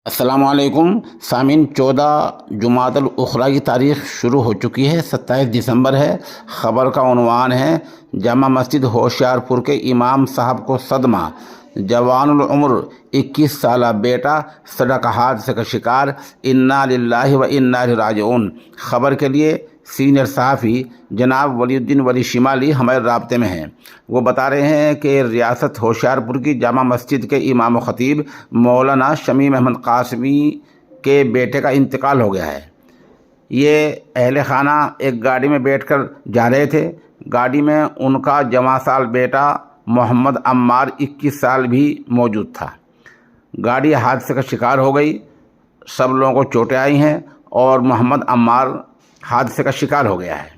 السلام علیکم سامعین، 14 جمادی الاخری کی تاریخ شروع ہو چکی ہے۔ 27 دسمبر ہے۔ خبر کا عنوان ہے جامع مسجد ہوشیار پور کے امام صاحب کو صدمہ، جوان العمر 21 سالہ بیٹا سڑک حادثے کا شکار، انا للہ و انا الیہ راجعون۔ خبر کے لیے سینئر صحافی جناب ولی الدین ولی شمالی ہمارے رابطے میں ہیں۔ وہ بتا رہے ہیں کہ ریاست ہوشیار پور کی جامع مسجد کے امام و خطیب مولانا شمیم احمد قاسمی کے بیٹے کا انتقال ہو گیا ہے۔ یہ اہل خانہ ایک گاڑی میں بیٹھ کر جا رہے تھے۔ گاڑی میں ان کا جوان سال بیٹا محمد عمار 21 سال بھی موجود تھا۔ گاڑی حادثے کا شکار ہو گئی، سب لوگوں کو چوٹیں آئی ہیں اور محمد عمار حادثے کا شکار ہو گیا ہے۔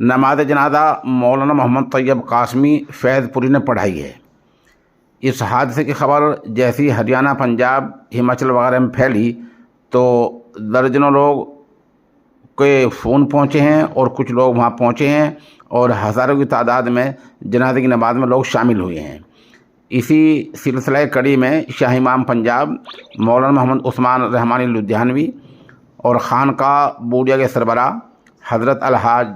نماز جنازہ مولانا محمد طیب قاسمی فیض پوری نے پڑھائی ہے۔ اس حادثے کی خبر جیسی ہریانہ، پنجاب، ہماچل وغیرہ میں پھیلی تو درجنوں لوگ کے فون پہنچے ہیں اور کچھ لوگ وہاں پہنچے ہیں اور ہزاروں کی تعداد میں جنازے کی نماز میں لوگ شامل ہوئے ہیں۔ اسی سلسلہ کڑی میں شاہ امام پنجاب مولانا محمد عثمان رحمانی لدھیانوی اور خانقاہ بوڑیا کے سربراہ حضرت الحاج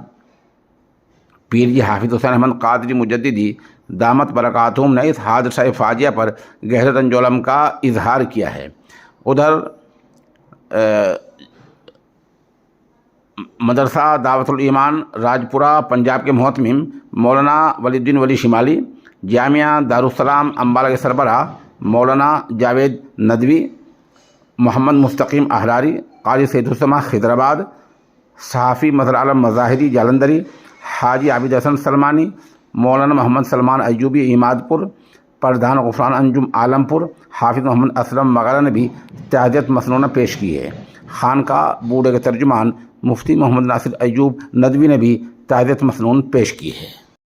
پیر جی حافظ حسین احمد قادری مجددی دامت برکاتہم نے اس حادثہ فاجعہ پر گہرے رنج و الم کا اظہار کیا ہے۔ ادھر مدرسہ دعوت الایمان راجپورہ پنجاب کے محتمم مولانا ولی الدین ولی شمالی، جامعہ دارالسلام امبالہ کے سربراہ مولانا جاوید ندوی، محمد مستقیم احراری، قاری سید السما خضرآباد، صحافی مظہر عالم مظاہری جالندھری، حاجی عابد حسن سلمانی، مولانا محمد سلمان ایوبی اماد پور، پردھان غفران انجم عالم پور، حافظ محمد اسلم وغیرہ نے بھی تعزیت مسنونہ پیش کی ہے۔ خانقاہ بوڑے کے ترجمان مفتی محمد ناصر ایوب ندوی نے بھی تعزیت مسنون پیش کی ہے۔